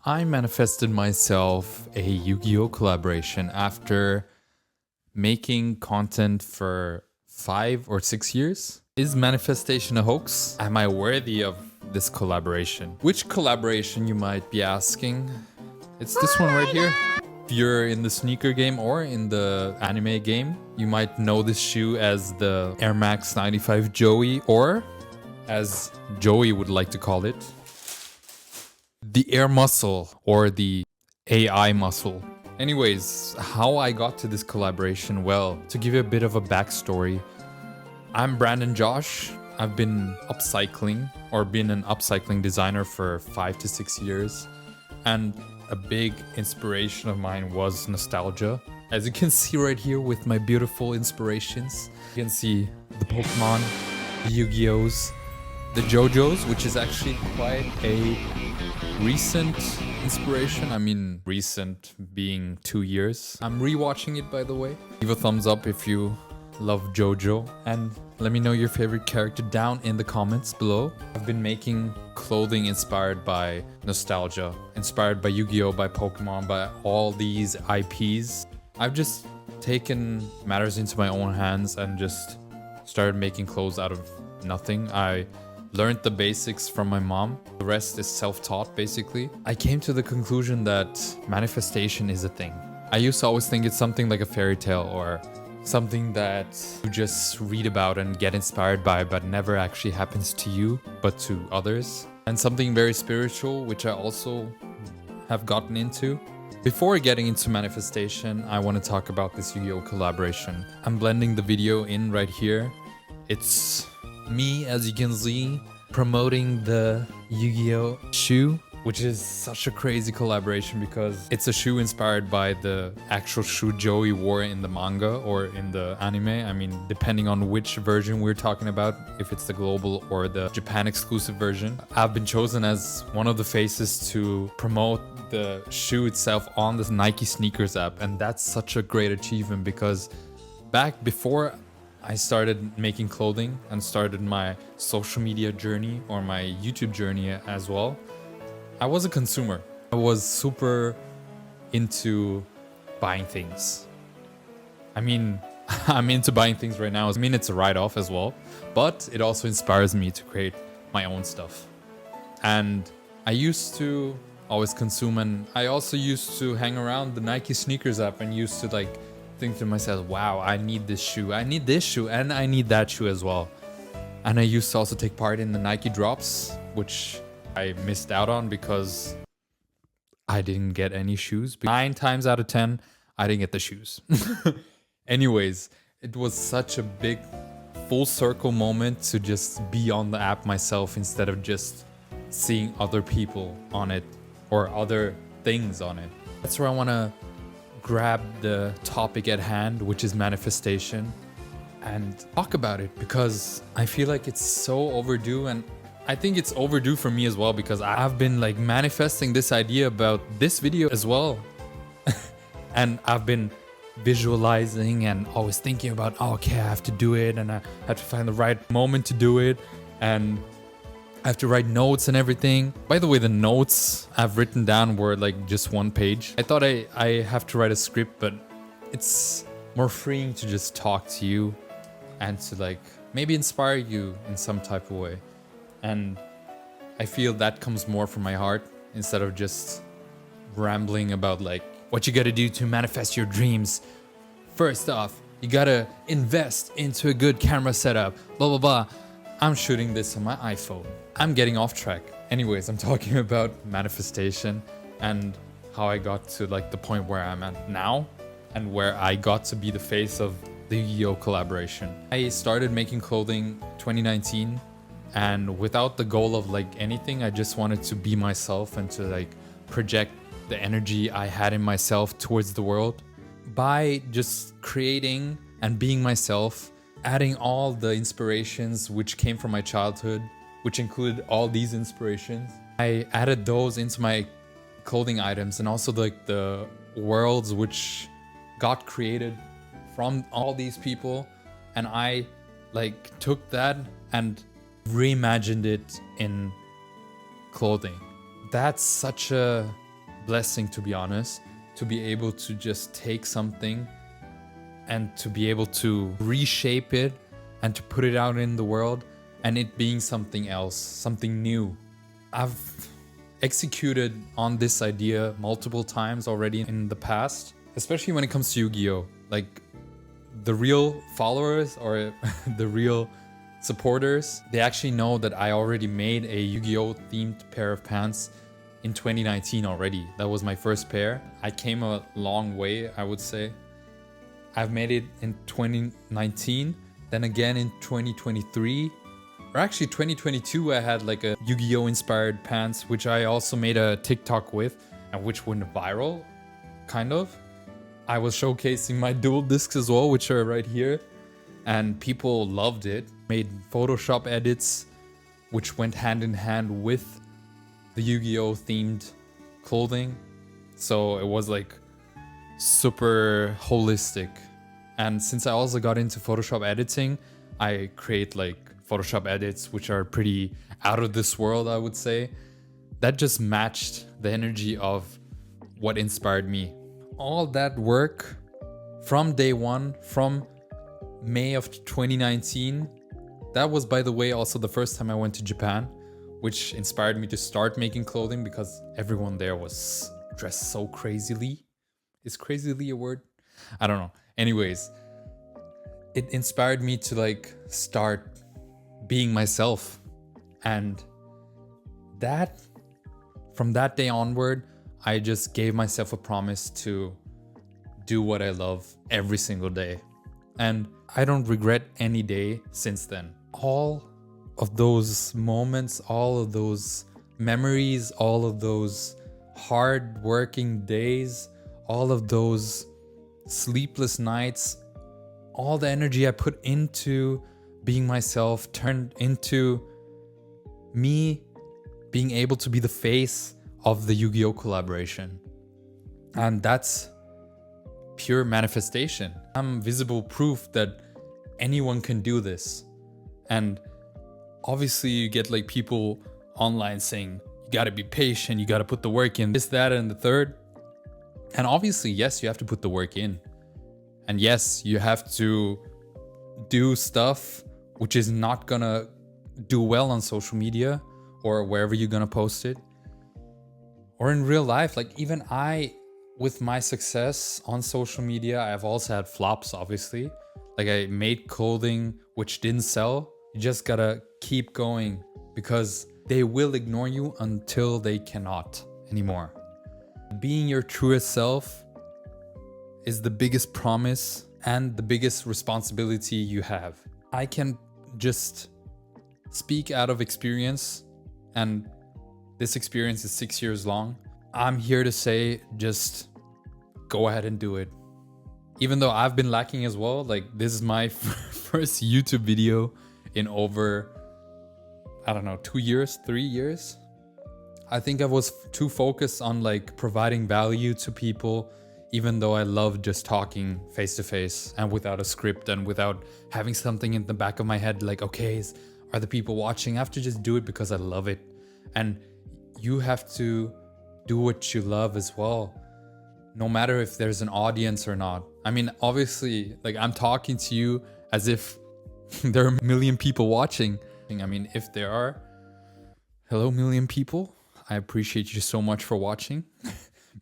I manifested myself a Yu-Gi-Oh collaboration after making content for 5 or 6 years. Is manifestation a hoax? Am I worthy of this collaboration? Which collaboration, you might be asking? It's this one right here. If you're in the sneaker game or in the anime game, you might know this shoe as the Air Max 95 Joey, or as Joey would like to call it, the air muscle or the AI muscle. Anyways, how I got to this collaboration? Well, to give you a bit of a backstory, I'm brandanjosh. I've been upcycling or been an upcycling designer for 5 to 6 years. And a big inspiration of mine was nostalgia. As you can see right here with my beautiful inspirations, you can see the Pokemon, the Yu-Gi-Ohs, the JoJo's, which is actually quite a recent inspiration. I mean, recent being 2 years. I'm rewatching it, by the way. Leave a thumbs up if you love JoJo, and let me know your favorite character down in the comments below. I've been making clothing inspired by nostalgia, inspired by Yu-Gi-Oh, by Pokemon, by all these IPs. I've just taken matters into my own hands and just started making clothes out of nothing. I learned the basics from my mom. The rest is self-taught, basically. I came to the conclusion that manifestation is a thing. I used to always think it's something like a fairy tale or something that you just read about and get inspired by, but never actually happens to you, but to others. And something very spiritual, which I also have gotten into. Before getting into manifestation, I want to talk about this Yu-Gi-Oh collaboration. I'm blending the video in right here. It's me, as you can see, promoting the Yu-Gi-Oh shoe, which is such a crazy collaboration because it's a shoe inspired by the actual shoe Joey wore in the manga or in the anime. I mean, depending on which version we're talking about, if it's the global or the Japan exclusive version. I've been chosen as one of the faces to promote the shoe itself on the Nike sneakers app, and that's such a great achievement because back before I started making clothing and started my social media journey or my YouTube journey as well, I was a consumer. I was super into buying things. I mean, I'm into buying things right now. I mean, it's a write-off as well, but it also inspires me to create my own stuff. And I used to always consume, and I also used to hang around the Nike sneakers app and used to like think to myself, wow, I need this shoe, I need this shoe, and I need that shoe as well. And I used to also take part in the Nike drops, which I missed out on because I didn't get any shoes. 9 times out of 10, I didn't get the shoes. Anyways, it was such a big full circle moment to just be on the app myself instead of just seeing other people on it or other things on it. That's where I want to grab the topic at hand, which is manifestation, and talk about it because I feel like it's so overdue, and I think it's overdue for me as well because I've been like manifesting this idea about this video as well. And I've been visualizing and always thinking about, oh, okay, I have to do it and I have to find the right moment to do it, and I have to write notes and everything. By the way, the notes I've written down were like just 1 page. I thought I have to write a script, but it's more freeing to just talk to you and to like maybe inspire you in some type of way. And I feel that comes more from my heart instead of just rambling about like what you gotta do to manifest your dreams. First off, you gotta invest into a good camera setup, blah, blah, blah. I'm shooting this on my iPhone. I'm getting off track. Anyways, I'm talking about manifestation and how I got to like the point where I'm at now and where I got to be the face of the Yu-Gi-Oh collaboration. I started making clothing 2019, and without the goal of like anything, I just wanted to be myself and to like project the energy I had in myself towards the world. By just creating and being myself, adding all the inspirations which came from my childhood, which included all these inspirations, I added those into my clothing items, and also like the worlds which got created from all these people, and I like took that and reimagined it in clothing. That's such a blessing, to be honest, to be able to just take something and to be able to reshape it and to put it out in the world and it being something else, something new. I've executed on this idea multiple times already in the past, especially when it comes to Yu-Gi-Oh! Like the real followers or the real supporters, they actually know that I already made a Yu-Gi-Oh! Themed pair of pants in 2019 already. That was my first pair. I came a long way, I would say. I've made it in 2019, then again in 2023, or actually 2022 I had like a Yu-Gi-Oh! Inspired pants, which I also made a TikTok with and which went viral, kind of. I was showcasing my dual discs as well, which are right here, and people loved it. Made Photoshop edits, which went hand in hand with the Yu-Gi-Oh! Themed clothing. So it was like super holistic. And since I also got into Photoshop editing, I create like Photoshop edits which are pretty out of this world, I would say. That just matched the energy of what inspired me. All that work from day one, from May of 2019, that was, by the way, also the first time I went to Japan, which inspired me to start making clothing because everyone there was dressed so crazily. Is crazily a word? I don't know. Anyways, it inspired me to like start being myself. And that, from that day onward, I just gave myself a promise to do what I love every single day. And I don't regret any day since then. All of those moments, all of those memories, all of those hard working days, all of those sleepless nights, all the energy I put into being myself turned into me being able to be the face of the Yu-Gi-Oh! Collaboration. And that's pure manifestation. I'm visible proof that anyone can do this. And obviously you get like people online saying, you gotta be patient, you gotta put the work in, this, that, and the third. And obviously, yes, you have to put the work in. And yes, you have to do stuff which is not gonna do well on social media or wherever you're gonna post it. Or in real life, like even I, with my success on social media, I've also had flops, obviously. Like I made clothing which didn't sell. You just gotta keep going because they will ignore you until they cannot anymore. Being your truest self is the biggest promise and the biggest responsibility you have. I can just speak out of experience, and this experience is 6 years long. I'm here to say, just go ahead and do it. Even though I've been lacking as well, like this is my first YouTube video in over, I don't know, 2 years, 3 years. I think I was too focused on like providing value to people, even though I love just talking face to face and without a script and without having something in the back of my head like, okay, are the people watching? I have to just do it because I love it. And you have to do what you love as well, no matter if there's an audience or not. I mean, obviously, like I'm talking to you as if there are a million people watching. I mean, if there are, hello, million people. I appreciate you so much for watching.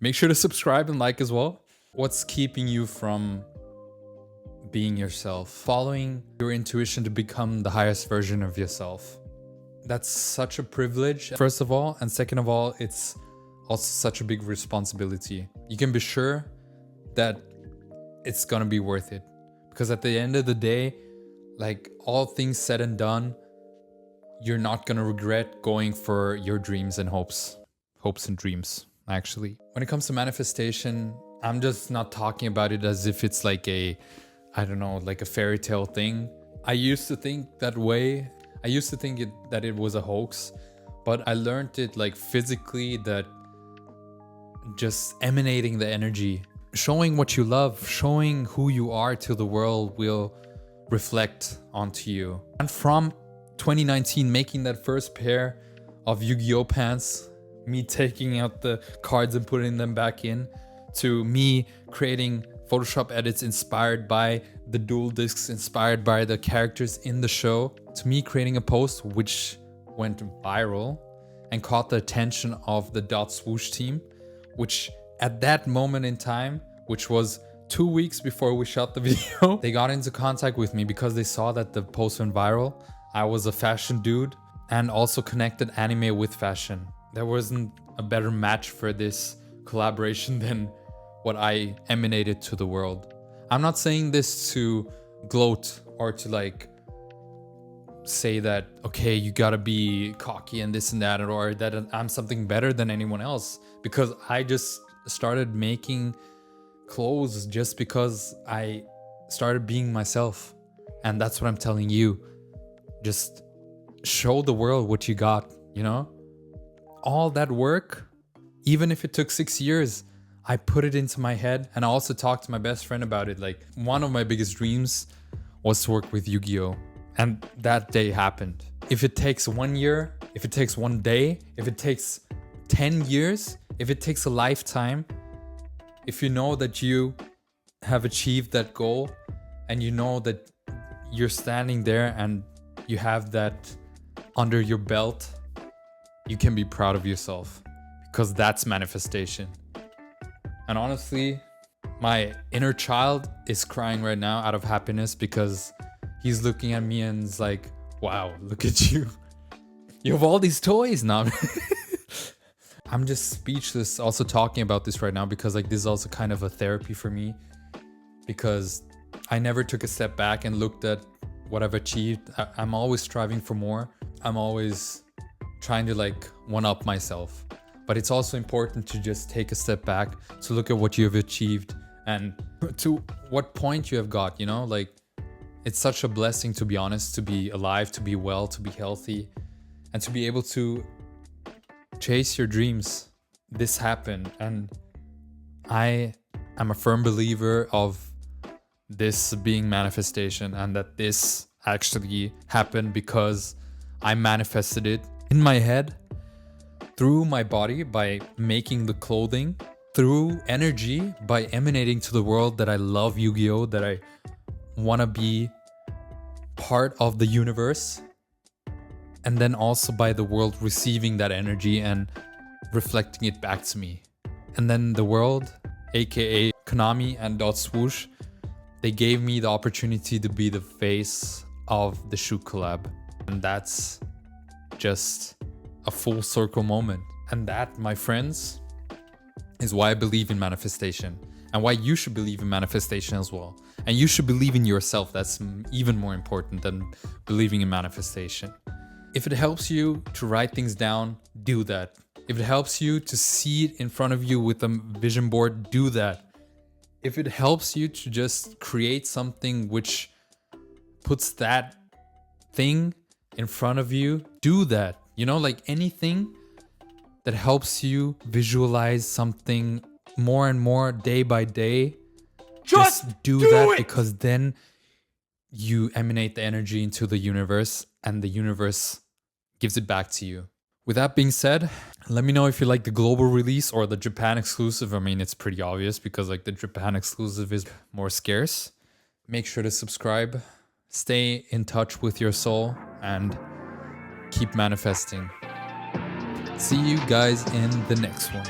Make sure to subscribe and like as well. What's keeping you from being yourself? Following your intuition to become the highest version of yourself. That's such a privilege, first of all. And second of all, it's also such a big responsibility. You can be sure that it's gonna be worth it. Because at the end of the day, like all things said and done, you're not gonna regret going for your dreams and hopes and dreams, actually. When it comes to manifestation, I'm just not talking about it as if it's like a, I don't know, like a fairy tale thing. I used to think that way. I used to think that it was a hoax, but I learned it like physically, that just emanating the energy, showing what you love, showing who you are to the world will reflect onto you. And from 2019, making that first pair of Yu-Gi-Oh! Pants, me taking out the cards and putting them back in, to me creating Photoshop edits inspired by the dual discs, inspired by the characters in the show, to me creating a post which went viral and caught the attention of the Dot Swoosh team, which at that moment in time, which was 2 weeks before we shot the video, they got into contact with me because they saw that the post went viral. I was a fashion dude and also connected anime with fashion. There wasn't a better match for this collaboration than what I emanated to the world. I'm not saying this to gloat or to like say that, okay, you gotta be cocky and this and that, or that I'm something better than anyone else, because I just started making clothes just because I started being myself. And that's what I'm telling you. Just show the world what you got, you know? All that work, even if it took 6 years, I put it into my head, and I also talked to my best friend about it. Like, one of my biggest dreams was to work with Yu-Gi-Oh! And that day happened. If it takes 1 year, if it takes 1 day, if it takes 10 years, if it takes a lifetime, if you know that you have achieved that goal and you know that you're standing there and you have that under your belt, you can be proud of yourself, because that's manifestation. And honestly, my inner child is crying right now out of happiness because he's looking at me and is like, wow, look at you. You have all these toys now. I'm just speechless also talking about this right now, because like this is also kind of a therapy for me, because I never took a step back and looked at what I've achieved. I'm always striving for more. I'm always trying to like one-up myself. But it's also important to just take a step back to look at what you have achieved and to what point you have got, you know? Like, it's such a blessing, to be honest, to be alive, to be well, to be healthy, and to be able to chase your dreams. This happened, and I am a firm believer of this being manifestation, and that this actually happened because I manifested it in my head, through my body by making the clothing, through energy by emanating to the world that I love Yu-Gi-Oh!, that I want to be part of the universe, and then also by the world receiving that energy and reflecting it back to me. And then the world, aka Konami and Dot Swoosh, they gave me the opportunity to be the face of the shoe collab. And that's just a full circle moment. And that, my friends, is why I believe in manifestation, and why you should believe in manifestation as well. And you should believe in yourself. That's even more important than believing in manifestation. If it helps you to write things down, do that. If it helps you to see it in front of you with a vision board, do that. If it helps you to just create something which puts that thing in front of you, do that. You know, like anything that helps you visualize something more and more day by day, just do that it. Because then you emanate the energy into the universe, and the universe gives it back to you. With that being said, let me know if you like the global release or the Japan exclusive. I mean, it's pretty obvious because like the Japan exclusive is more scarce. Make sure to subscribe, stay in touch with your soul, and keep manifesting. See you guys in the next one.